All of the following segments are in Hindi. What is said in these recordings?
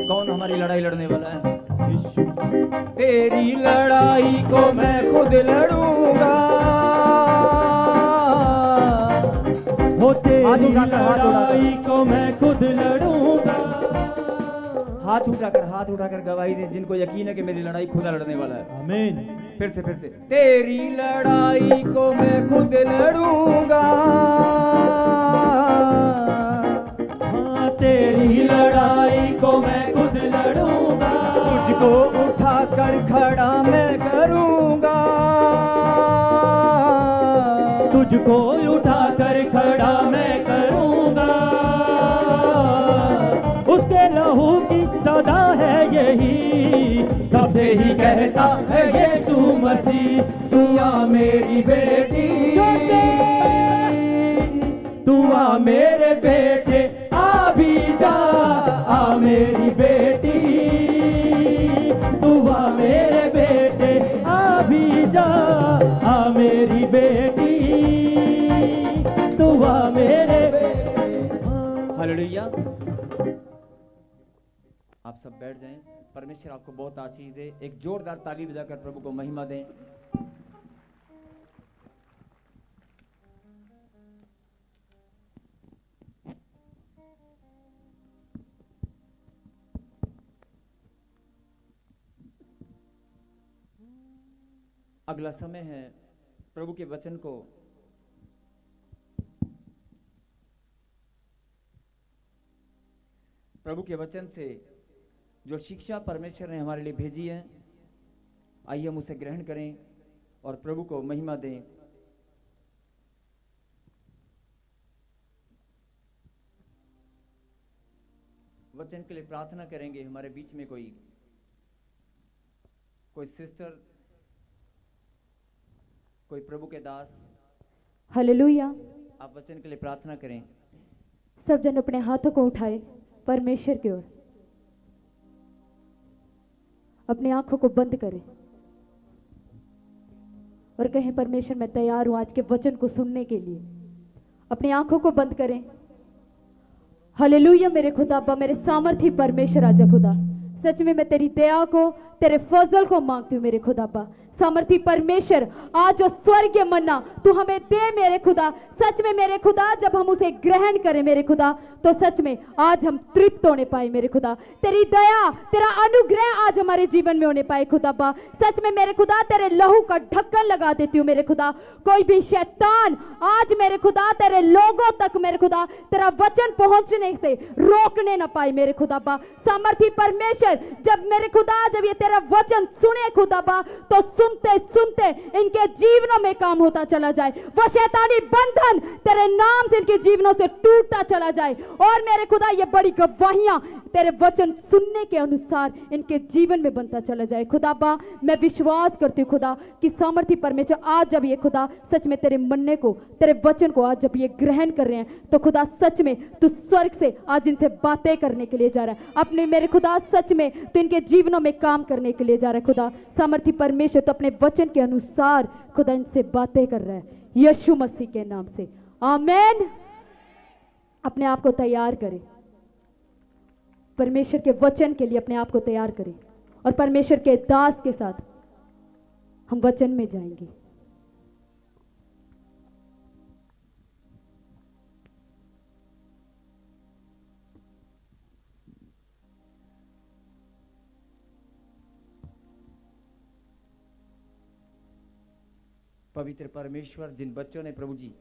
कौन हमारी लड़ाई लड़ने वाला है? तेरी लड़ाई को मैं खुद लड़ूंगा, हो तेरी लड़ाई को मैं खुद लड़ूंगा। हाथ उठाकर गवाही दे जिनको यकीन है कि मेरी लड़ाई खुदा लड़ने वाला है। आमीन। फिर से तेरी लड़ाई को मैं खुद लड़ूंगा, हाँ तेरी लड़ाई को मैं खुद लड़ूंगा। तुझको उठाकर खड़ा मैं करूंगा, तुझको उठाकर खड़ा मैं करूंगा। उसके लहू की सदा है यही, सबसे ही कहता है यीशु मसीह, तू आ मेरी बेटी, तू आ मेरे बेटे, आ भी जा, आ मेरी बेटी, तू आ मेरे बेटे, आ भी जा, आ मेरी बेटी, तू आ मेरे बेटे। हालेलुया। आप सब बैठ जाएं। परमेश्वर आपको बहुत आशीष दे। एक जोरदार ताली बजाकर प्रभु को महिमा दें। अगला समय है प्रभु के वचन को प्रभु के वचन से जो शिक्षा परमेश्वर ने हमारे लिए भेजी है, आइए हम उसे ग्रहण करें और प्रभु को महिमा दें। वचन के लिए प्रार्थना करेंगे। हमारे बीच में कोई सिस्टर, कोई प्रभु के दास, हालेलुया। आप वचन के लिए प्रार्थना करें। सब जन अपने हाथों को उठाए परमेश्वर की ओर, अपनी आंखों को बंद करें और कहें परमेश्वर मैं तैयार हूं आज के वचन को सुनने के लिए। अपनी आंखों को बंद करें। हालेलुया। मेरे खुदा अब्बा, मेरे सामर्थी परमेश्वर आजा खुदा, सच में मैं तेरी दया को, तेरे फजल को मांगती हूँ मेरे खुदा अब्बा। सामर्थी परमेश्वर, आज जो स्वर्गीय मन्ना तू हमें दे मेरे खुदा, सच में मेरे खुदा जब हम उसे ग्रहण करें मेरे खुदा, तो सच में आज हम तृप्त होने पाए मेरे खुदा। तेरी दया, तेरा अनुग्रह आज हमारे जीवन में होने पाए खुदा अब्बा। सच में मेरे खुदा तेरे लहू का ढक्कन लगा देती हूँ मेरे खुदा। कोई भी शैतान आज मेरे खुदा तेरे लोगों तक मेरे खुदा तेरा वचन पहुंचने से रोकने ना पाए मेरे खुदा अब्बा। सामर्थी परमेश्वर, जब मेरे खुदा जब ये तेरा वचन सुने खुदा अब्बा, तो सुनते सुनते इनके जीवनों में काम होता चला जाए। वो शैतानी बंधन तेरे नाम से इनके जीवनों से टूटता चला जाए। और मेरे खुदा ये बड़ी गवाहियां तेरे वचन सुनने के अनुसार इनके जीवन में बनता चला जाए खुदा अब्बा। मैं विश्वास करती हूँ खुदा कि सामर्थी परमेश्वर आज जब ये खुदा सच में तेरे मन्ने को, तेरे वचन को आज जब ये ग्रहण कर रहे हैं, तो खुदा सच में तू स्वर्ग से आज इनसे बातें करने के लिए जा रहा है। अपने मेरे खुदा सच में तू इनके जीवनों में काम करने के लिए जा रहा है खुदा। सामर्थी परमेश्वर तो अपने वचन के अनुसार खुदा इनसे बातें कर रहा है, यीशु मसीह के नाम से, आमीन। अपने आप को तैयार करें, परमेश्वर के वचन के लिए अपने आप को तैयार करें और परमेश्वर के दास के साथ हम वचन में जाएंगे। पवित्र परमेश्वर, जिन बच्चों ने प्रभु जी,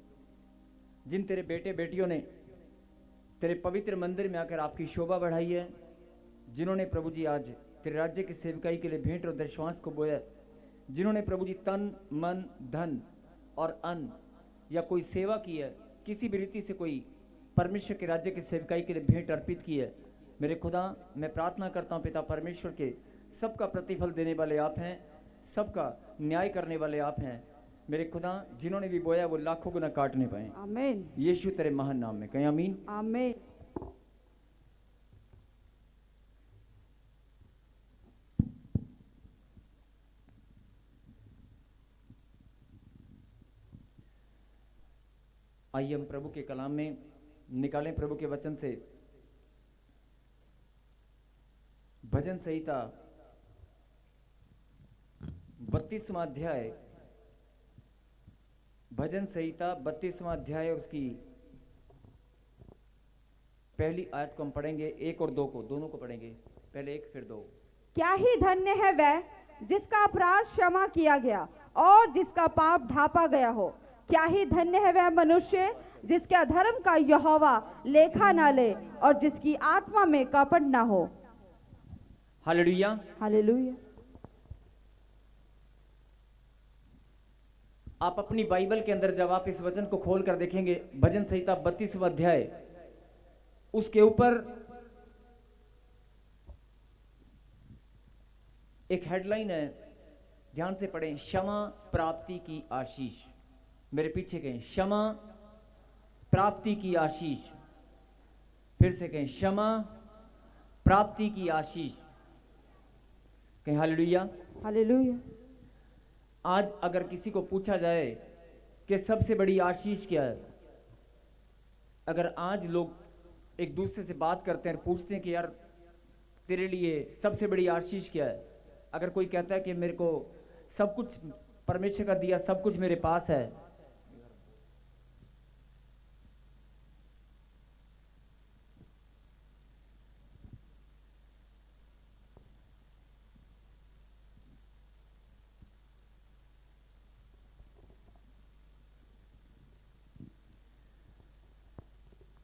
जिन तेरे बेटे बेटियों ने तेरे पवित्र मंदिर में आकर आपकी शोभा बढ़ाई है, जिन्होंने प्रभु जी आज तेरे राज्य की सेवकाई के लिए भेंट और दशवांश को बोया, जिन्होंने प्रभु जी तन मन धन और अन्न या कोई सेवा की है, किसी भी रीति से कोई परमेश्वर के राज्य की सेवकाई के लिए भेंट अर्पित की है, मेरे खुदा मैं प्रार्थना करता हूँ पिता परमेश्वर के, सबका प्रतिफल देने वाले आप हैं, सबका न्याय करने वाले आप हैं मेरे खुदा। जिन्होंने भी बोया वो लाखों गुना काटने पाए, आमीन। यीशु तेरे महान नाम में कहें आमीन। आमीन। आइए हम प्रभु के कलाम में निकालें प्रभु के वचन से भजन संहिता 32वां अध्याय, भजन संहिता 32वां अध्याय, उसकी पहली आयत को हम पढ़ेंगे, 1 और 2 को, दोनों को पढ़ेंगे, पहले 1 फिर 2। क्या ही धन्य है वह जिसका अपराध क्षमा किया गया और जिसका पाप ढांपा गया हो। क्या ही धन्य है वह मनुष्य जिसके अधर्म का यहोवा लेखा ना ले और जिसकी आत्मा में कपट ना हो। हालेलुया। हालेलुया। आप अपनी बाइबल के अंदर जब आप इस वचन को खोल कर देखेंगे, भजन संहिता 32वां अध्याय, उसके ऊपर एक हेडलाइन है, ध्यान से पढ़ें, क्षमा प्राप्ति की आशीष। मेरे पीछे कहें, क्षमा प्राप्ति की आशीष। फिर से कहें, क्षमा प्राप्ति की आशीष। कहें हालेलुया। हालेलुया। आज अगर किसी को पूछा जाए कि सबसे बड़ी आशीष क्या है, अगर आज लोग एक दूसरे से बात करते हैं, पूछते हैं कि यार तेरे लिए सबसे बड़ी आशीष क्या है, अगर कोई कहता है कि मेरे को सब कुछ परमेश्वर का दिया सब कुछ मेरे पास है,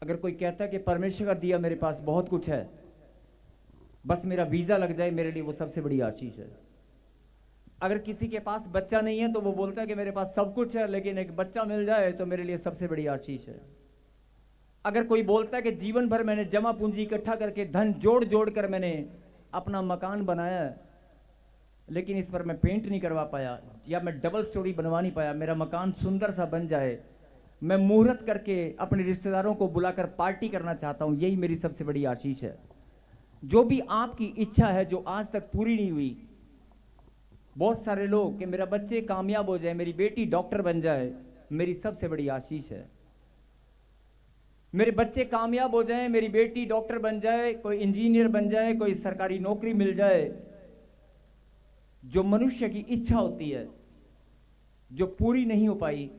अगर कोई कहता है कि परमेश्वर का दिया मेरे पास बहुत कुछ है, बस मेरा वीजा लग जाए, मेरे लिए वो सबसे बड़ी आशीष है। अगर किसी के पास बच्चा नहीं है तो वो बोलता है कि मेरे पास सब कुछ है लेकिन एक बच्चा मिल जाए तो मेरे लिए सबसे बड़ी आशीष है। अगर कोई बोलता है कि जीवन भर मैंने जमा पूंजी इकट्ठा करके धन जोड़ जोड़ कर मैंने अपना मकान बनाया है, लेकिन इस पर मैं पेंट नहीं करवा पाया, या मैं डबल स्टोरी बनवा नहीं पाया, मेरा मकान सुंदर सा बन जाए, मैं मुहूर्त करके अपने रिश्तेदारों को बुलाकर पार्टी करना चाहता हूं, यही मेरी सबसे बड़ी आशीष है। जो भी आपकी इच्छा है जो आज तक पूरी नहीं हुई, बहुत सारे लोग कि मेरा बच्चे कामयाब हो जाए, मेरी बेटी डॉक्टर बन जाए, मेरी सबसे बड़ी आशीष है। मेरे बच्चे कामयाब हो जाएं, मेरी बेटी डॉक्टर बन जाए, कोई इंजीनियर बन जाए, कोई सरकारी नौकरी मिल जाए। जो मनुष्य की इच्छा होती है जो पूरी नहीं हो पाई,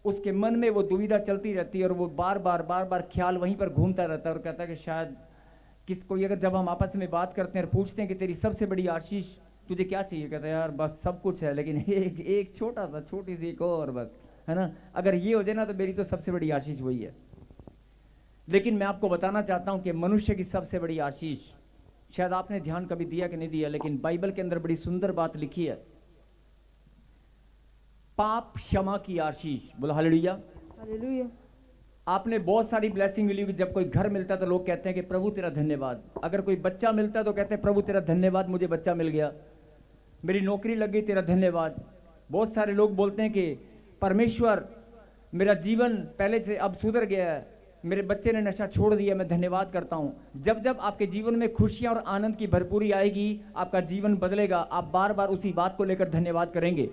उसके मन में वो दुविधा चलती रहती है और वो बार बार ख्याल वहीं पर घूमता रहता है और कहता है कि शायद किसको, अगर जब हम आपस में बात करते हैं और पूछते हैं कि तेरी सबसे बड़ी आशीष तुझे क्या चाहिए, कहता है यार बस सब कुछ है लेकिन एक छोटी सी एक और बस, है ना, अगर ये हो जाए ना तो मेरी तो सबसे बड़ी आशीष वही है। लेकिन मैं आपको बताना चाहता हूं कि मनुष्य की सबसे बड़ी आशीष, शायद आपने ध्यान कभी दिया कि नहीं दिया, लेकिन बाइबल के अंदर बड़ी सुंदर बात लिखी है, पाप क्षमा की आशीष। बोलो हालेलुया। हालेलुया। आपने बहुत सारी ब्लेसिंग मिली होगी, जब कोई घर मिलता है तो लोग कहते हैं कि प्रभु तेरा धन्यवाद, अगर कोई बच्चा मिलता है तो कहते हैं प्रभु तेरा धन्यवाद, मुझे बच्चा मिल गया, मेरी नौकरी लग गई, तेरा धन्यवाद। बहुत सारे लोग बोलते हैं कि परमेश्वर मेरा जीवन पहले से अब सुधर गया है, मेरे बच्चे ने नशा छोड़ दिया, मैं धन्यवाद करता हूं। जब जब आपके जीवन में खुशियां और आनंद की भरपूरी आएगी, आपका जीवन बदलेगा, आप बार बार उसी बात को लेकर धन्यवाद करेंगे।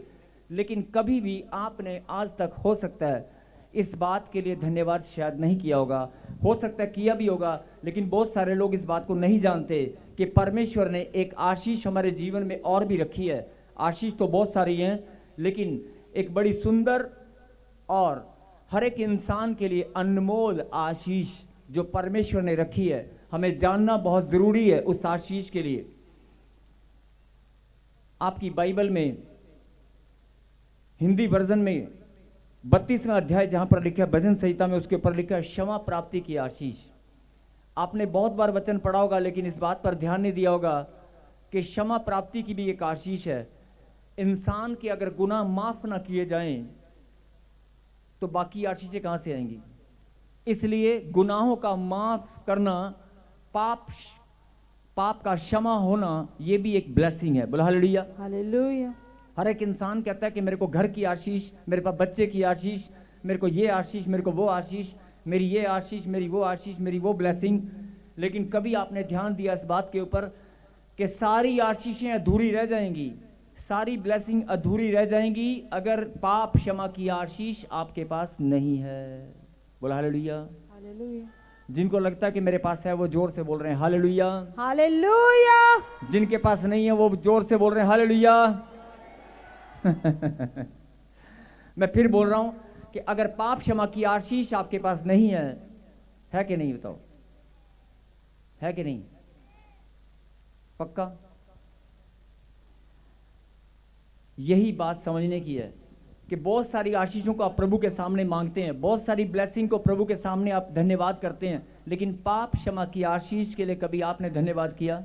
लेकिन कभी भी आपने आज तक, हो सकता है इस बात के लिए धन्यवाद शायद नहीं किया होगा, हो सकता है किया भी होगा, लेकिन बहुत सारे लोग इस बात को नहीं जानते कि परमेश्वर ने एक आशीष हमारे जीवन में और भी रखी है। आशीष तो बहुत सारी हैं, लेकिन एक बड़ी सुंदर और हर एक इंसान के लिए अनमोल आशीष जो परमेश्वर ने रखी है, हमें जानना बहुत जरूरी है उस आशीष के लिए। आपकी बाइबल में हिंदी वर्जन में 32वां अध्याय जहां पर लिखा है भजन संहिता में, उसके ऊपर लिखा है क्षमा प्राप्ति की आशीष। आपने बहुत बार वचन पढ़ा होगा लेकिन इस बात पर ध्यान नहीं दिया होगा कि क्षमा प्राप्ति की भी एक आशीष है। इंसान के अगर गुनाह माफ ना किए जाएं तो बाकी आशीषें कहां से आएंगी। इसलिए गुनाहों का माफ करना, पाप का क्षमा होना, यह भी एक ब्लेसिंग है। बोलो हालेलुया। हालेलुया। हर एक इंसान कहता है कि मेरे को घर की आशीष, मेरे पास बच्चे की आशीष, मेरे को ये आशीष, मेरे को वो आशीष, मेरी ये आशीष, मेरी वो आशीष, मेरी वो ब्लेसिंग। लेकिन कभी आपने ध्यान दिया इस बात के ऊपर कि सारी आशीषें अधूरी रह जाएंगी, सारी ब्लेसिंग अधूरी रह जाएंगी अगर पाप क्षमा की आशीष आपके पास नहीं है। बोला हालेलुया। हालेलुया। जिनको लगता है कि मेरे पास है वो जोर से बोल रहे हैं हालेलुया। हालेलुया। जिनके पास नहीं है वो जोर से बोल रहे हैं हालेलुया। मैं फिर बोल रहा हूं कि अगर पाप क्षमा की आशीष आपके पास नहीं है कि नहीं बताओ, है कि नहीं? पक्का? यही बात समझने की है कि बहुत सारी आशीषों को आप प्रभु के सामने मांगते हैं, बहुत सारी ब्लेसिंग को प्रभु के सामने आप धन्यवाद करते हैं, लेकिन पाप क्षमा की आशीष के लिए कभी आपने धन्यवाद किया?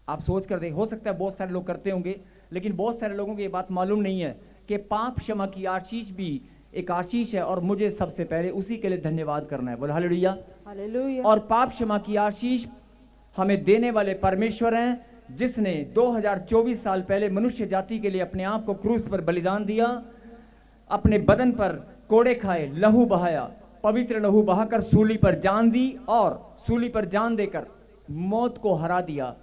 आप सोच कर देख, हो सकता है बहुत सारे लोग करते होंगे, लेकिन बहुत सारे लोगों को ये बात मालूम नहीं है कि पाप क्षमा की आशीष भी एक आशीष है और मुझे सबसे पहले उसी के लिए धन्यवाद करना है। बोल हालेलुया। हालेलुया। और पाप क्षमा की आशीष हमें देने वाले परमेश्वर हैं, जिसने 2024 साल पहले मनुष्य जाति के लिए अपने आप को क्रूस पर बलिदान दिया, अपने बदन पर कोड़े खाए, लहू बहाया, पवित्र लहू बहाकर सूली पर जान दी और सूली पर जान देकर मौत को हरा दिया,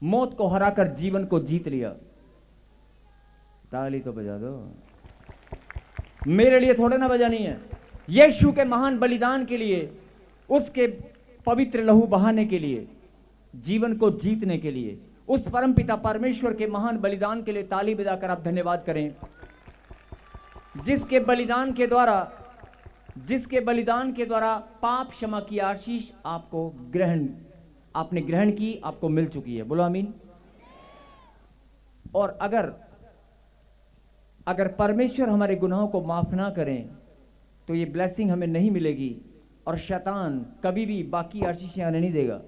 मौत को हराकर जीवन को जीत लिया। ताली तो बजा दो। मेरे लिए थोड़े ना बजानी है, यीशु के महान बलिदान के लिए, उसके पवित्र लहू बहाने के लिए, जीवन को जीतने के लिए, उस परमपिता परमेश्वर के महान बलिदान के लिए ताली बजाकर आप धन्यवाद करें, जिसके बलिदान के द्वारा पाप क्षमा की आशीष आपने ग्रहण की, आपको मिल चुकी है। बोलो आमीन। और अगर परमेश्वर हमारे गुनाहों को माफ ना करें तो ये ब्लेसिंग हमें नहीं मिलेगी और शैतान कभी भी बाकी आशीषें आने नहीं देगा।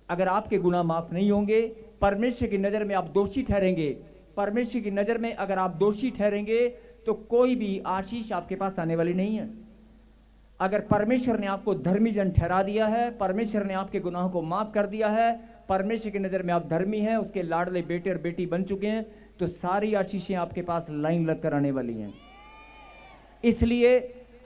अगर आपके गुनाह माफ नहीं होंगे, परमेश्वर की नज़र में आप दोषी ठहरेंगे, परमेश्वर की नज़र में अगर आप दोषी ठहरेंगे तो कोई भी आशीष आपके पास आने वाली नहीं है। अगर परमेश्वर ने आपको धर्मी जन ठहरा दिया है, परमेश्वर ने आपके गुनाहों को माफ कर दिया है, परमेश्वर की नज़र में आप धर्मी हैं, उसके लाडले बेटे और बेटी बन चुके हैं, तो सारी आशीषें आपके पास लाइन लगकर आने वाली हैं। इसलिए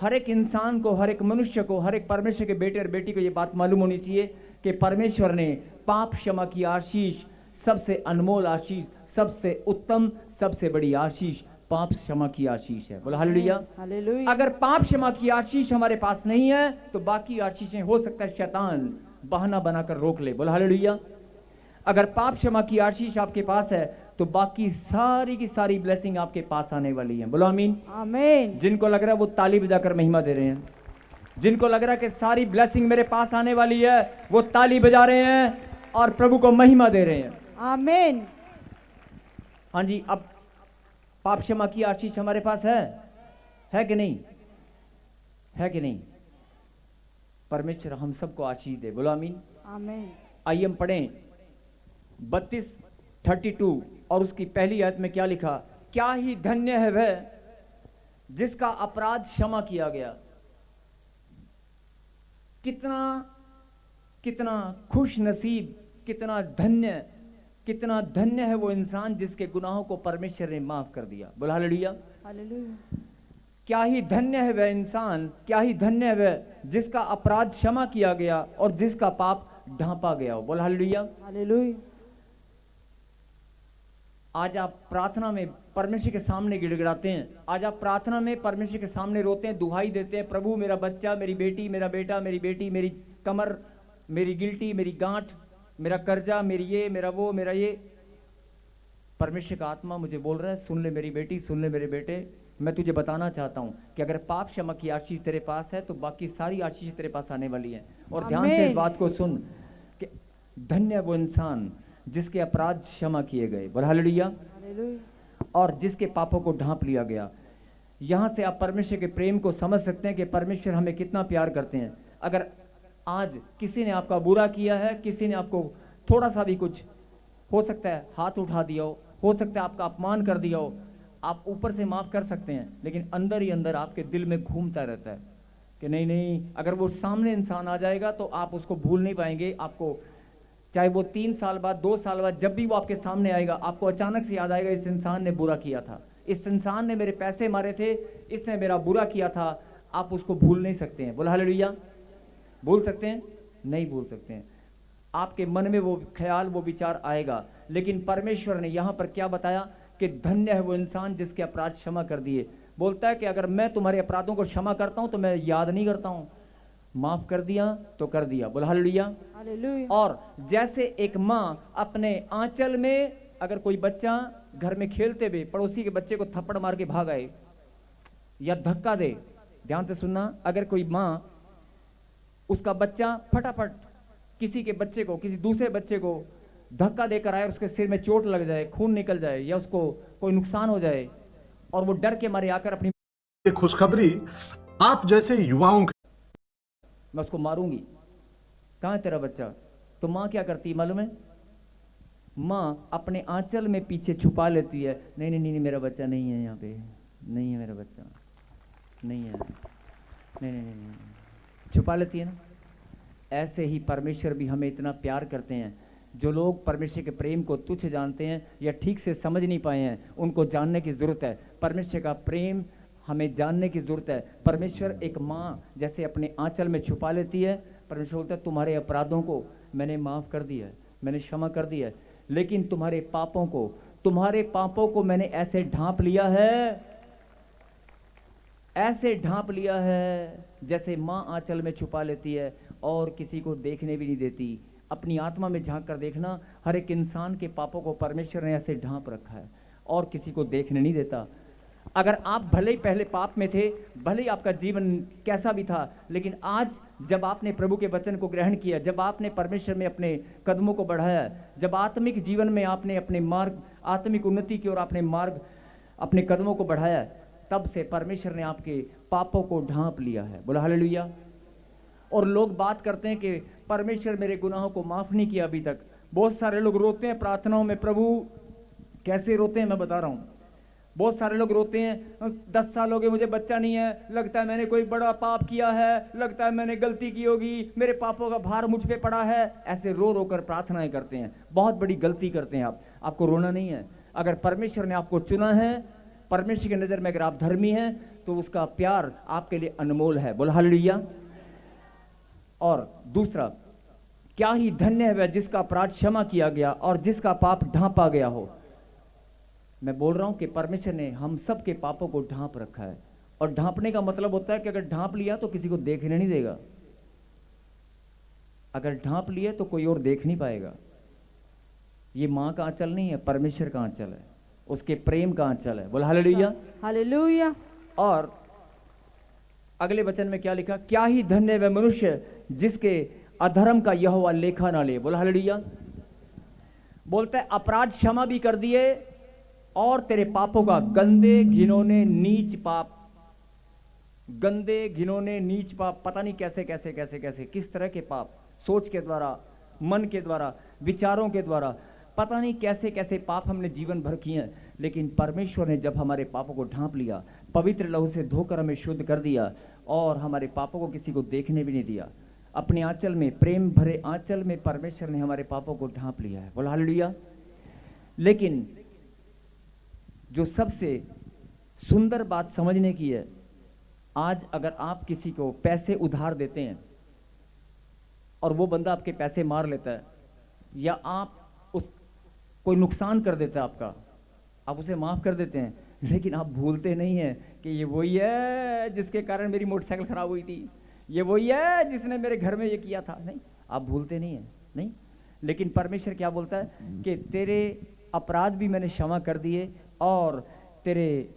हर एक इंसान को, हर एक मनुष्य को, हर एक परमेश्वर के बेटे और बेटी को ये बात मालूम होनी चाहिए कि परमेश्वर ने पाप क्षमा की आशीष, सबसे अनमोल आशीष, सबसे उत्तम, सबसे बड़ी आशीष पाप क्षमा की आशीष है। बोलो हालेलुया। हालेलुया। अगर पाप क्षमा की आशीष हमारे पास नहीं है तो बाकी आशीषें हो सकता है शैतान बहाना बनाकर रोक ले। बोलो हालेलुया। अगर पाप क्षमा की आशीष आपके पास है तो बाकी सारी की सारी ब्लेसिंग आपके पास आने वाली है। बोलो आमीन। आमीन। जिनको लग रहा है वो ताली बजाकर महिमा दे रहे हैं, जिनको लग रहा है कि सारी ब्लेसिंग मेरे पास आने वाली है वो ताली बजा रहे हैं और प्रभु को महिमा दे रहे हैं। आमीन। हाँ जी, अब पाप क्षमा की आशीष हमारे पास है कि नहीं? है कि नहीं? परमेश्वर हम सबको आशीष दे। बोलो आमीन। आमीन। आइए हम पढ़ें 32:32 और उसकी पहली आयत में क्या लिखा? क्या ही धन्य है वह जिसका अपराध क्षमा किया गया। कितना खुश नसीब, कितना धन्य है वो इंसान जिसके गुनाहों को परमेश्वर ने माफ कर दिया। बोला हालेलुया। हालेलुया। क्या ही धन्य है वह इंसान, क्या ही धन्य है वह जिसका अपराध क्षमा किया गया और जिसका पाप ढांपा गया हो। बोला हालेलुया। हालेलुया। आज आप प्रार्थना में परमेश्वर के सामने गिड़गिड़ाते हैं, आज आप प्रार्थना में परमेश्वर के सामने रोते हैं, दुहाई देते हैं, प्रभु मेरा बच्चा, मेरी बेटी, मेरा बेटा, मेरी बेटी, मेरी कमर, मेरी गिल्टी, मेरी गांठ, मेरा कर्जा, मेरी ये, मेरा वो, मेरा ये। परमेश्वर का आत्मा मुझे बोल रहा है, सुन ले मेरी बेटी, सुन ले मेरे बेटे, मैं तुझे बताना चाहता हूं कि अगर पाप क्षमा की आशीष तेरे पास है तो बाकी सारी आशीष तेरे पास आने वाली है। और ध्यान से इस बात को सुन कि धन्य वो इंसान जिसके अपराध क्षमा किए गए। बोल हालेलुया। हालेलुया। और जिसके पापों को ढांप लिया गया। यहां से आप परमेश्वर के प्रेम को समझ सकते हैं कि परमेश्वर हमें कितना प्यार करते हैं। अगर आज किसी ने आपका बुरा किया है, किसी ने आपको थोड़ा सा भी कुछ, हो सकता है हाथ उठा दिया हो सकता है आपका अपमान कर दिया हो, आप ऊपर से माफ कर सकते हैं, लेकिन अंदर ही अंदर आपके दिल में घूमता रहता है कि नहीं नहीं, अगर वो सामने इंसान आ जाएगा तो आप उसको भूल नहीं पाएंगे। आपको चाहे वो 3 साल बाद, 2 साल बाद, जब भी वो आपके सामने आएगा आपको अचानक से याद आएगा इस इंसान ने बुरा किया था, इस इंसान ने मेरे पैसे मारे थे, इसने मेरा बुरा किया था। आप उसको भूल नहीं सकते हैं। बोला हालेलुया। भूल सकते हैं? नहीं भूल सकते हैं। आपके मन में वो ख्याल, वो विचार आएगा, लेकिन परमेश्वर ने यहां पर क्या बताया कि धन्य है वो इंसान जिसके अपराध क्षमा कर दिए। बोलता है कि अगर मैं तुम्हारे अपराधों को क्षमा करता हूं तो मैं याद नहीं करता हूं, माफ कर दिया तो कर दिया, बोल हालेलुया। हालेलुया। और जैसे एक माँ अपने आंचल में, अगर कोई बच्चा घर में खेलते हुए पड़ोसी के बच्चे को थप्पड़ मार के भाग आए या धक्का दे, ध्यान से सुनना, अगर कोई माँ उसका बच्चा फटाफट किसी के बच्चे को, किसी दूसरे बच्चे को धक्का देकर आए और उसके सिर में चोट लग जाए, खून निकल जाए या उसको कोई नुकसान हो जाए और वो डर के मारे आकर अपनी ये खुशखबरी आप जैसे युवाओं के, मैं उसको मारूंगी, कहाँ है तेरा बच्चा, तो माँ क्या करती मालूम है? माँ अपने आंचल में पीछे छुपा लेती है, नहीं नहीं नहीं, मेरा बच्चा नहीं है यहाँ पे, नहीं है मेरा बच्चा, नहीं है, नहीं नहीं नहीं, नहीं। छुपा लेती है ना। ऐसे ही परमेश्वर भी हमें इतना प्यार करते हैं। जो लोग परमेश्वर के प्रेम को तुच्छ जानते हैं या ठीक से समझ नहीं पाए हैं, उनको जानने की ज़रूरत है। परमेश्वर का प्रेम हमें जानने की ज़रूरत है। परमेश्वर एक माँ जैसे अपने आंचल में छुपा लेती है। परमेश्वर बोलता है तुम्हारे अपराधों को मैंने माफ़ कर दिया है, मैंने क्षमा कर दिया है, लेकिन तुम्हारे पापों को मैंने ऐसे ढांप लिया है, ऐसे ढांप लिया है जैसे माँ आंचल में छुपा लेती है और किसी को देखने भी नहीं देती। अपनी आत्मा में झांक कर देखना, हर एक इंसान के पापों को परमेश्वर ने ऐसे ढांप रखा है और किसी को देखने नहीं देता। अगर आप भले ही पहले पाप में थे, भले ही आपका जीवन कैसा भी था, लेकिन आज जब आपने प्रभु के वचन को ग्रहण किया, जब आपने परमेश्वर में अपने कदमों को बढ़ाया, जब आत्मिक जीवन में आपने अपने मार्ग, आत्मिक उन्नति की ओर आपने मार्ग, अपने कदमों को बढ़ाया, तब से परमेश्वर ने आपके पापों को ढांप लिया है। बोला हालेलुया। और लोग बात करते हैं कि परमेश्वर मेरे गुनाहों को माफ नहीं किया अभी तक। बहुत सारे लोग रोते हैं प्रार्थनाओं में। प्रभु कैसे रोते हैं मैं बता रहा हूँ। बहुत सारे लोग रोते हैं, 10 साल हो गए मुझे बच्चा नहीं है, लगता है मैंने कोई बड़ा पाप किया है, लगता है मैंने गलती की होगी, मेरे पापों का भार मुझ पे पड़ा है। ऐसे रो रो कर प्रार्थनाएं करते हैं। बहुत बड़ी गलती करते हैं आप। आपको रोना नहीं है। अगर परमेश्वर ने आपको चुना है, परमेश्वर की नज़र में अगर आप धर्मी हैं, तो उसका प्यार आपके लिए अनमोल है। बोल हालेलुया। और दूसरा, क्या ही धन्य है वह जिसका अपराध क्षमा किया गया और जिसका पाप ढांपा गया हो। मैं बोल रहा हूं कि परमेश्वर ने हम सब के पापों को ढांप रखा है। और ढांपने का मतलब होता है कि अगर ढांप लिया तो किसी को देखने नहीं देगा। अगर ढांप लिया तो कोई और देख नहीं पाएगा। ये मां का आंचल नहीं है, परमेश्वर का आंचल है, उसके प्रेम का आंचल है। बोल हालेलुया। हालेलुया। और अगले वचन में क्या लिखा? क्या ही धन्य वह मनुष्य जिसके अधर्म का यहोवा लेखा ना ले। बोल हालेलुया। बोलता है अपराध क्षमा भी कर दिए और तेरे पापों का गंदे घिनौने नीच पाप, गंदे घिनौने नीच पाप, पता नहीं कैसे कैसे कैसे कैसे किस तरह के पाप, सोच के द्वारा, मन के द्वारा, विचारों के द्वारा, पता नहीं कैसे कैसे पाप हमने जीवन भर किए हैं। लेकिन परमेश्वर ने जब हमारे पापों को ढांप लिया, पवित्र लहू से धोकर हमें शुद्ध कर दिया और हमारे पापों को किसी को देखने भी नहीं दिया। अपने आंचल में, प्रेम भरे आंचल में परमेश्वर ने हमारे पापों को ढांप लिया है। बोल हालेलुया। लेकिन जो सबसे सुंदर बात समझने की है, आज अगर आप किसी को पैसे उधार देते हैं और वो बंदा आपके पैसे मार लेता है या आप उस कोई नुकसान कर देता है आपका, आप उसे माफ कर देते हैं, लेकिन आप भूलते नहीं हैं कि ये वही है जिसके कारण मेरी मोटरसाइकिल खराब हुई थी, ये वही है जिसने मेरे घर में ये किया था। नहीं, आप भूलते नहीं हैं। नहीं, लेकिन परमेश्वर क्या बोलता है कि तेरे अपराध भी मैंने क्षमा कर दिए और तेरे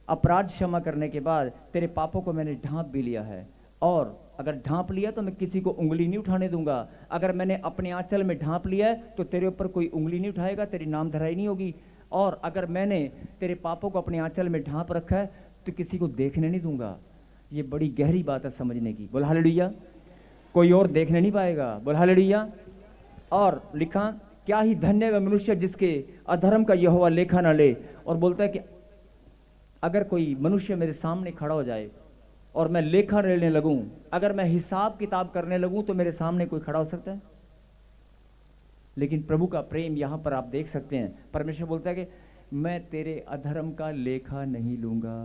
अपराध क्षमा करने के बाद तेरे पापों को मैंने ढांप भी लिया है। और अगर ढांप लिया तो मैं किसी को उंगली नहीं उठाने दूंगा। अगर मैंने अपने आंचल में ढांप लिया है तो तेरे ऊपर कोई उंगली नहीं उठाएगा, तेरी नाम धराई नहीं होगी। और अगर मैंने तेरे पापों को अपने आंचल में ढांप रखा है तो किसी को देखने नहीं दूंगा। ये बड़ी गहरी बात है समझने की। बोल हालेलुया। कोई और देखने नहीं पाएगा। बोल हालेलुया। और लिखा, क्या ही धन्य वह मनुष्य जिसके अधर्म का यहोवा लेखा न ले। और बोलता है कि अगर कोई मनुष्य मेरे सामने खड़ा हो जाए और मैं लेखा लेने लगूं, अगर मैं हिसाब किताब करने लगूं, तो मेरे सामने कोई खड़ा हो सकता है? लेकिन प्रभु का प्रेम यहां पर आप देख सकते हैं। परमेश्वर बोलता है कि मैं तेरे अधर्म का लेखा नहीं लूंगा।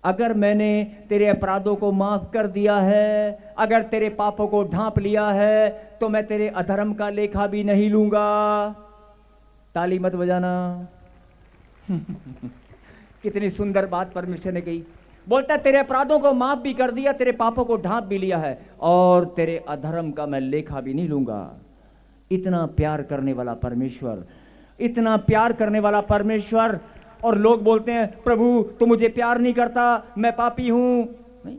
अगर मैंने तेरे अपराधों को माफ कर दिया है, अगर तेरे पापों को ढांप लिया है, तो मैं तेरे अधर्म का लेखा भी नहीं लूंगा। ताली मत बजाना। कितनी सुंदर बात परमेश्वर ने कही। बोलता है तेरे अपराधों को माफ भी कर दिया, तेरे पापों को ढांप भी लिया है, और तेरे अधर्म का मैं लेखा भी नहीं लूंगा। इतना प्यार करने वाला परमेश्वर, इतना प्यार करने वाला परमेश्वर। और लोग बोलते हैं प्रभु तू मुझे प्यार नहीं करता, मैं पापी हूं, नहीं,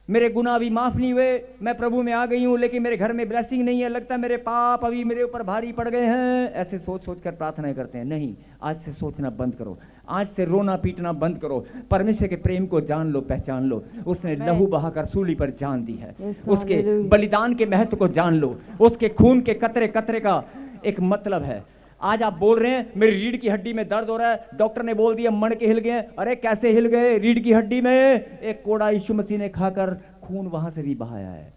मेरे गुनाह अभी माफ नहीं हुए, मैं प्रभु में आ गई हूं लेकिन मेरे घर में ब्लेसिंग नहीं है, लगता है मेरे पाप अभी मेरे ऊपर भारी पड़ गए हैं। ऐसे सोच सोच कर प्रार्थनाएं करते हैं। नहीं, आज से सोचना बंद करो, आज से रोना पीटना बंद करो। परमेश्वर के प्रेम को जान लो, पहचान लो। उसने लहू बहाकर सूली पर जान दी है। उसके बलिदान के महत्व को जान लो। उसके खून के कतरे कतरे का एक मतलब है। आज आप बोल रहे हैं मेरी रीढ़ की हड्डी में दर्द हो रहा है, डॉक्टर ने बोल दिया मणके हिल गए। अरे कैसे हिल गए? रीढ़ की हड्डी में एक कोड़ा यीशु मसीह ने खाकर खून वहां से भी बहाया है।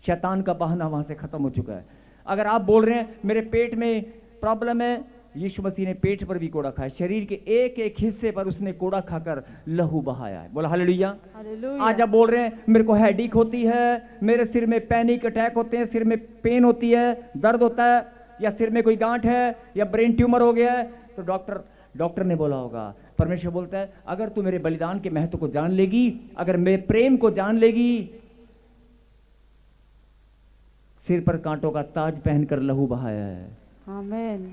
शैतान का बहाना वहां से खत्म हो चुका है। अगर आप बोल रहे हैं मेरे पेट में प्रॉब्लम है, यीशु मसीह ने पेट पर भी कोड़ा खाया, शरीर के एक एक हिस्से पर उसने कोड़ा खाकर लहू बहाया है। बोला हालेलुया। आज आप बोल रहे हैं मेरे को हेडेक होती है, मेरे सिर में पैनिक अटैक होते हैं, सिर में पेन होती है, दर्द होता है, या सिर में कोई गांठ है, या ब्रेन ट्यूमर हो गया है, तो डॉक्टर ने बोला होगा। परमेश्वर बोलता है अगर तू मेरे बलिदान के महत्व को जान लेगी, अगर मेरे प्रेम को जान लेगी, सिर पर कांटों का ताज पहनकर लहू बहाया है। आमीन।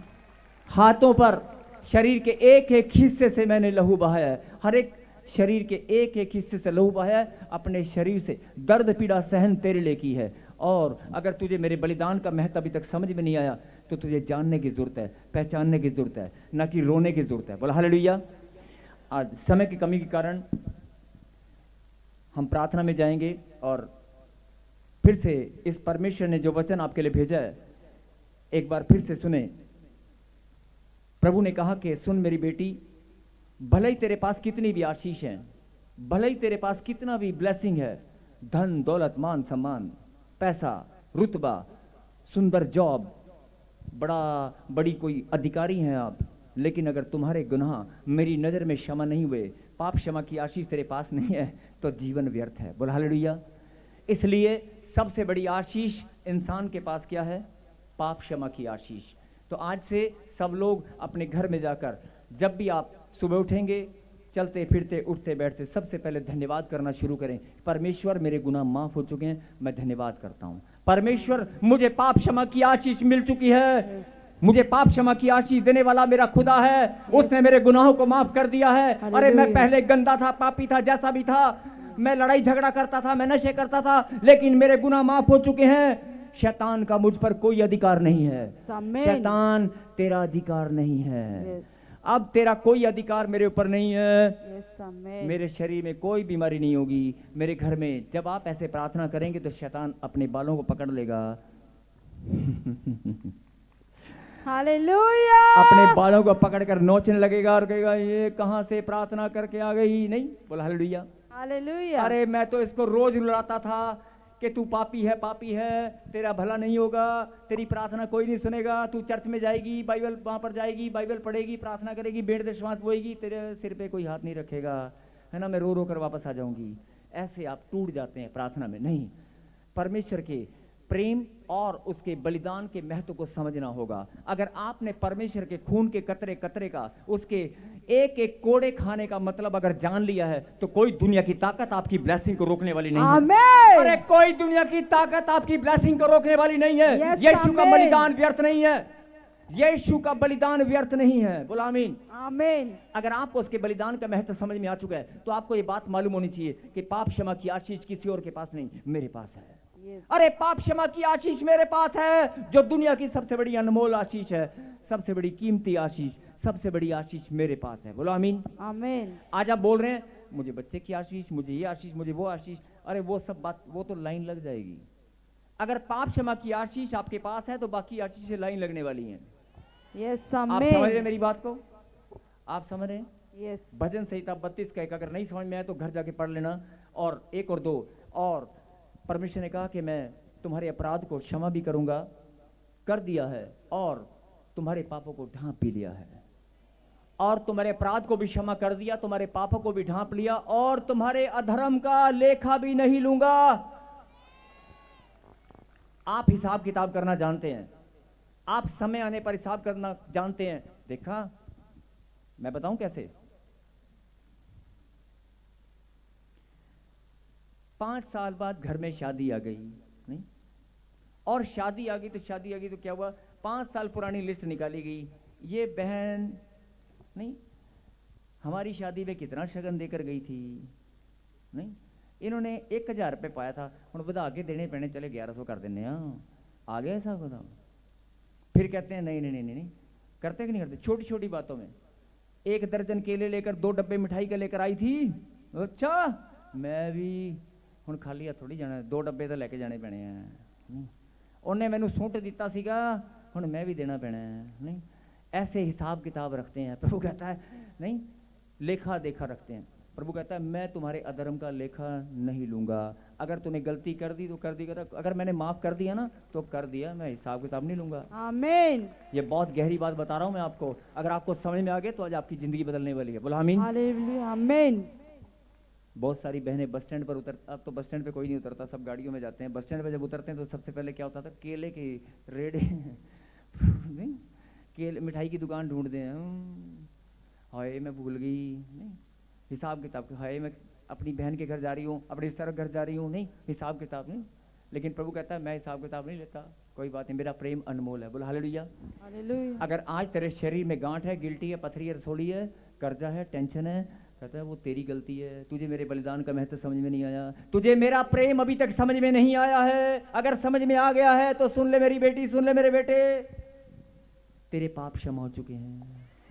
हाथों पर शरीर के एक एक हिस्से से मैंने लहू बहाया है। हर एक शरीर के एक एक हिस्से से लहू बहाया है। अपने शरीर से दर्द पीड़ा सहन तेरे लिए की है। और अगर तुझे मेरे बलिदान का महत्व अभी तक समझ में नहीं आया तो तुझे जानने की जरूरत है, पहचानने की जरूरत है, ना कि रोने की जरूरत है। बोला हालेलुया। आज समय की कमी के कारण हम प्रार्थना में जाएंगे और फिर से इस परमेश्वर ने जो वचन आपके लिए भेजा है एक बार फिर से सुने। प्रभु ने कहा कि सुन मेरी बेटी, भले ही तेरे पास कितनी भी आशीष है, भले ही तेरे पास कितना भी ब्लेसिंग है, धन दौलत मान सम्मान पैसा रुतबा सुंदर जॉब, बड़ी कोई अधिकारी हैं आप, लेकिन अगर तुम्हारे गुनाह मेरी नजर में क्षमा नहीं हुए, पाप क्षमा की आशीष तेरे पास नहीं है, तो जीवन व्यर्थ है। बोला हालेलुया। इसलिए सबसे बड़ी आशीष इंसान के पास क्या है? पाप क्षमा की आशीष। तो आज से सब लोग अपने घर में जाकर जब भी आप सुबह उठेंगे, चलते फिरते उठते बैठते, सबसे पहले धन्यवाद करना शुरू करें। परमेश्वर मेरे गुनाह माफ हो चुके हैं, मैं धन्यवाद करता हूं। परमेश्वर मुझे पाप क्षमा की आशीष मिल चुकी है, मुझे पाप क्षमा की आशीष देने वाला मेरा खुदा है, उसने मेरे गुनाहों को माफ कर दिया है। अरे मैं पहले गंदा था, पापी था, जैसा भी था, मैं लड़ाई झगड़ा करता था, मैं नशे करता था, लेकिन मेरे गुनाह माफ हो चुके हैं। शैतान का मुझ पर कोई अधिकार नहीं है। शैतान तेरा अधिकार नहीं है। अब तेरा कोई अधिकार मेरे ऊपर नहीं है। मेरे शरीर में कोई बीमारी नहीं होगी। मेरे घर में जब आप ऐसे प्रार्थना करेंगे तो शैतान अपने बालों को पकड़ लेगा हालेलुया। अपने बालों को पकड़कर नोचने लगेगा और कहेगा ये कहां से प्रार्थना करके आ गई। नहीं, बोला हालेलुया। हालेलुया। अरे मैं तो इसको रोज रुलाता था कि तू पापी है, तेरा भला नहीं होगा, तेरी प्रार्थना कोई नहीं सुनेगा, तू चर्च में जाएगी, बाइबल वहां पर जाएगी, बाइबल पढ़ेगी, प्रार्थना करेगी, बेड़ दे श्वास बोएगी, तेरे सिर पे कोई हाथ नहीं रखेगा, है ना, मैं रो रो कर वापस आ जाऊंगी। ऐसे आप टूट जाते हैं प्रार्थना में। नहीं, परमेश्वर के प्रेम और उसके बलिदान के महत्व को समझना होगा। अगर आपने परमेश्वर के खून के कतरे कतरे का, उसके एक एक कोड़े खाने का मतलब अगर जान लिया है, तो कोई दुनिया की ताकत आपकी ब्लेसिंग को रोकने वाली नहीं है। अरे कोई दुनिया की ताकत आपकी ब्लेसिंग को रोकने वाली नहीं है। यीशु का बलिदान व्यर्थ नहीं है। यीशु का बलिदान व्यर्थ नहीं है। बोला आमीन। आमीन। अगर आपको उसके बलिदान का महत्व समझ में आ चुका है तो आपको ये बात मालूम होनी चाहिए कि पाप क्षमा की आशीष किसी और के पास नहीं, मेरे पास है। अरे पाप क्षमा की आशीष मेरे पास है, जो दुनिया की सबसे बड़ी अनमोल आशीष है, सबसे बड़ी कीमती आशीष, सबसे बड़ी आशीष मेरे पास है। बोलो आमीन। आमीन। आज आप बोल रहे हैं मुझे बच्चे की आशीष, मुझे ये आशीष, मुझे वो आशीष। अरे वो सब बात, वो तो लाइन लग जाएगी। अगर पाप क्षमा की आशीष आपके पास है तो बाकी आशीष लाइन लगने वाली है। यस, आप समझ रहे मेरी बात को? आप समझ रहे? यस। भजन संहिता 32 का एक अगर नहीं समझ में आए तो घर जाके पढ़ लेना। और 1 और 2, और परमेश्वर ने कहा कि मैं तुम्हारे अपराध को क्षमा भी करूंगा, कर दिया है, और तुम्हारे पापों को ढांप भी लिया है। और तुम्हारे अपराध को भी क्षमा कर दिया, तुम्हारे पापों को भी ढांप लिया, और तुम्हारे अधर्म का लेखा भी नहीं लूंगा। आप हिसाब किताब करना जानते हैं, आप समय आने पर हिसाब करना जानते हैं। देखा, मैं बताऊं कैसे? 5 साल बाद घर में शादी आ गई, नहीं, और शादी आ गई तो क्या हुआ, 5 साल पुरानी लिस्ट निकाली गई। ये बहन नहीं हमारी शादी में कितना शगन देकर गई थी, नहीं, इन्होंने 1000 रुपये पाया था, हम बधा के देने पैने, चले 1100 कर देने, आ गया ऐसा खुदा। फिर कहते हैं नहीं नहीं नहीं नहीं, करते कि नहीं करते, छोटी छोटी बातों में। 1 दर्जन केले लेकर 2 डब्बे मिठाई का लेकर आई थी, अच्छा मैं भी ਹੁਣ ਖਾਲੀ ਹੱਥ ਥੋੜੀ ਜਾਣਾ, 2 ਡੱਬੇ ਤਾਂ ਲੈ ਕੇ ਜਾਣੇ ਪੈਣੇ ਆ, ਨਹੀਂ ਉਹਨੇ ਮੈਨੂੰ ਸੁੱਟ ਦਿੱਤਾ ਸੀਗਾ, ਹੁਣ मैं भी देना पैना है, नहीं, ऐसे हिसाब किताब रखते हैं। प्रभु कहता है नहीं, लेखा देखा रखते हैं। प्रभु कहता है मैं तुम्हारे अधर्म का लेखा नहीं लूंगा, अगर तूने गलती कर दी तो कर दी, अगर मैंने माफ कर दिया ना तो कर दिया, मैं हिसाब किताब नहीं लूंगा। आमीन। ये बहुत गहरी बात बता रहा हूं मैं आपको, अगर आपको समझ में आ गया तो आज आपकी जिंदगी बदलने वाली है, बोलो आमीन। हालेलुया, आमीन। बहुत सारी बहनें बस स्टैंड पर अब तो बस स्टैंड पे कोई नहीं उतरता, सब गाड़ियों में जाते हैं। बस स्टैंड पे जब उतरते हैं तो सबसे पहले क्या होता था, केले की रेडे नहीं, केले मिठाई की दुकान ढूंढते हैं, हाय मैं भूल गई, नहीं हिसाब किताब, हाय मैं अपनी बहन के घर जा रही हूँ, अपने रिश्तेदार घर जा रही हूँ, नहीं हिसाब किताब नहीं। लेकिन प्रभु कहता है मैं हिसाब किताब नहीं लेता, कोई बात नहीं, मेरा प्रेम अनमोल है, बोलो हालेलुया। हालेलुया। अगर आज तेरे शरीर में गांठ है, गिल्टी है, पथरी है, रसोड़ी है, कर्जा है, टेंशन है, कहता है वो तेरी गलती है, तुझे मेरे बलिदान का महत्व समझ में नहीं आया, तुझे मेरा प्रेम अभी तक समझ में नहीं आया है। अगर समझ में आ गया है तो सुन ले मेरी बेटी, सुन ले मेरे बेटे, तेरे पाप क्षमा हो चुके हैं।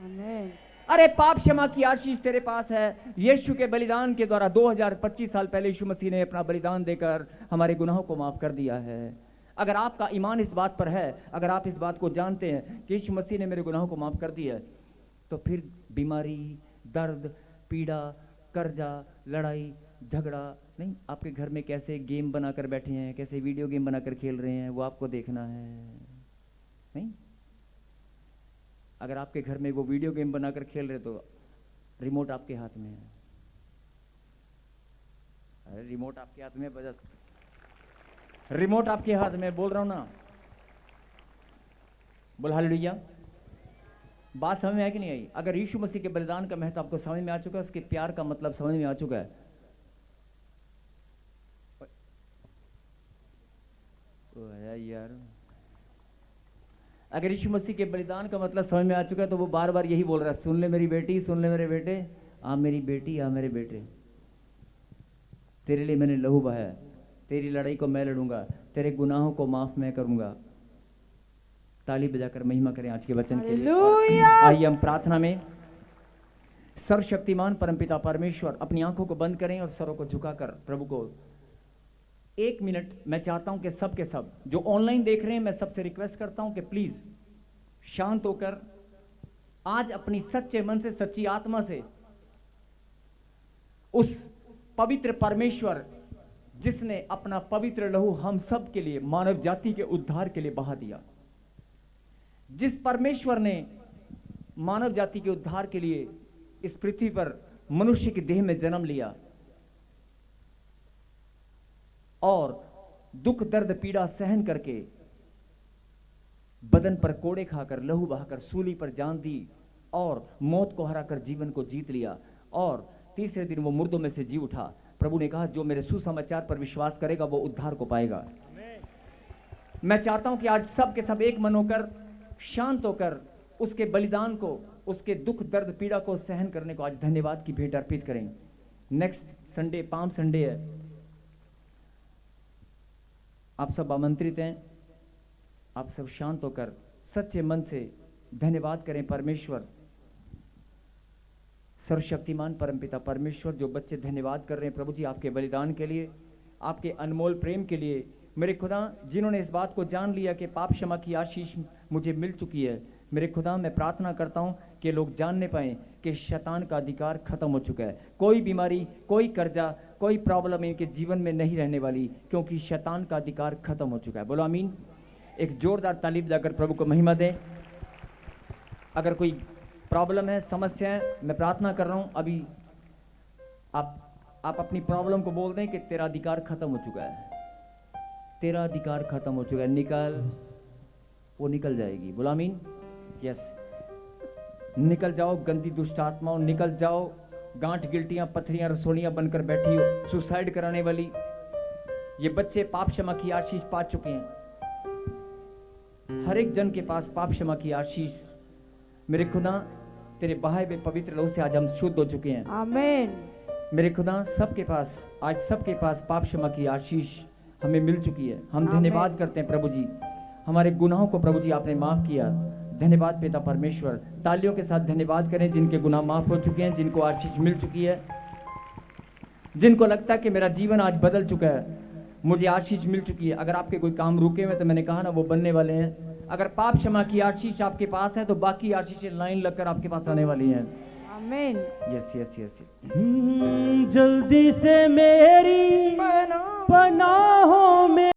आमीन। अरे पाप क्षमा की आशीष तेरे पास है। यीशु के बलिदान के द्वारा 2025 साल पहले यीशु मसीह ने अपना बलिदान देकर हमारे गुनाहों को माफ कर दिया है। अगर आपका ईमान इस बात पर है, अगर आप इस बात को जानते हैं कि यीशु मसीह ने मेरे गुनाहों को माफ कर दिया है, तो फिर बीमारी, दर्द, पीड़ा, कर्जा, लड़ाई, झगड़ा नहीं, आपके घर में कैसे गेम बनाकर बैठे हैं, कैसे वीडियो गेम बनाकर खेल रहे हैं, वो आपको देखना है। नहीं, अगर आपके घर में वो वीडियो गेम बनाकर खेल रहे तो रिमोट आपके हाथ में है। अरे रिमोट आपके हाथ में, बजा रिमोट आपके हाथ में, बोल रहा हूं ना, बोल हालेलुया। बात समझ में आई कि नहीं आई? अगर यीशु मसीह के बलिदान का महत्व आपको समझ में आ चुका है, उसके प्यार का मतलब समझ में आ चुका है, तो यार अगर यीशु मसीह के बलिदान का मतलब समझ में आ चुका है तो वो बार बार यही बोल रहा है, सुन ले मेरी बेटी, सुन ले मेरे बेटे, आ मेरी बेटी, आ मेरे बेटे, तेरे लिए मैंने लहू बहाया, तेरी लड़ाई को मैं लड़ूंगा, तेरे गुनाहों को माफ मैं करूंगा। ताली बजाकर महिमा करें आज के वचन के लिए। आइए हम प्रार्थना में सर्वशक्तिमान परमपिता परमेश्वर, अपनी आंखों को बंद करें और सरों को झुकाकर प्रभु को 1 मिनट, मैं चाहता हूं कि सब के सब जो ऑनलाइन देख रहे हैं, मैं सबसे रिक्वेस्ट करता हूं कि प्लीज शांत होकर आज अपनी सच्चे मन से, सच्ची आत्मा से उस पवित्र परमेश्वर जिसने अपना पवित्र लहू हम सब के लिए, मानव जाति के उद्धार के लिए बहा दिया, जिस परमेश्वर ने मानव जाति के उद्धार के लिए इस पृथ्वी पर मनुष्य की देह में जन्म लिया और दुख दर्द पीड़ा सहन करके बदन पर कोड़े खाकर, लहू बहाकर सूली पर जान दी और मौत को हराकर जीवन को जीत लिया और तीसरे दिन वो मुर्दों में से जी उठा। प्रभु ने कहा जो मेरे सुसमाचार पर विश्वास करेगा वो उद्धार को पाएगा। मैं चाहता हूं कि आज सब के सब एक मन होकर, शांत होकर उसके बलिदान को, उसके दुख दर्द पीड़ा को सहन करने को आज धन्यवाद की भेंट अर्पित करें। नेक्स्ट संडे पाम संडे है, आप सब आमंत्रित हैं। आप सब शांत होकर सच्चे मन से धन्यवाद करें परमेश्वर, सर्वशक्तिमान परमपिता परमेश्वर। जो बच्चे धन्यवाद कर रहे हैं प्रभु जी आपके बलिदान के लिए, आपके अनमोल प्रेम के लिए, मेरे खुदा जिन्होंने इस बात को जान लिया कि पाप क्षमा की आशीष मुझे मिल चुकी है, मेरे खुदा मैं प्रार्थना करता हूं कि लोग जानने पाएं कि शैतान का अधिकार खत्म हो चुका है। कोई बीमारी, कोई कर्जा, कोई प्रॉब्लम इनके जीवन में नहीं रहने वाली, क्योंकि शैतान का अधिकार खत्म हो चुका है। बोलो आमीन। एक जोरदार ताली बजाकर प्रभु को महिमा दें। अगर कोई प्रॉब्लम है, समस्या है, मैं प्रार्थना कर रहा हूं अभी आप अपनी प्रॉब्लम को बोल दें कि तेरा अधिकार खत्म हो चुका है, तेरा अधिकार खत्म हो चुका है, निकल, वो निकल जाएगी। बोलो आमीन। यस, निकल जाओ गंदी दुष्ट आत्माओं, निकल जाओ गांठ गिल्टियां पथरियां रसोड़ियां बनकर बैठी हो, सुसाइड कराने वाली, ये बच्चे पाप क्षमा की आशीष पा चुके हैं। हर एक जन के पास पाप क्षमा की आशीष मेरे खुदा तेरे बहाए हुए पवित्र लहू से आज हम शुद्ध हो चुके हैं। आमीन। मेरे खुदा सबके पास आज सबके पास पाप क्षमा की आशीष हमें मिल चुकी है। हम आमीन। धन्यवाद करते हैं प्रभु जी, हमारे गुनाहों को प्रभु जी आपने माफ किया। धन्यवाद पिता परमेश्वर। तालियों के साथ धन्यवाद करें जिनके गुनाह माफ हो चुके हैं, जिनको आशीष मिल चुकी है, जिनको लगता है कि मेरा जीवन आज बदल चुका है, मुझे आशीष मिल चुकी है। अगर आपके कोई काम रुके हुए तो मैंने कहा ना वो बनने वाले हैं। अगर पाप क्षमा की आशीष आपके पास है तो बाकी आशीषें लाइन लगकर आपके पास आने वाली हैं। आमीन। Yes yes yes. जल्दी से मेरी पनाहों में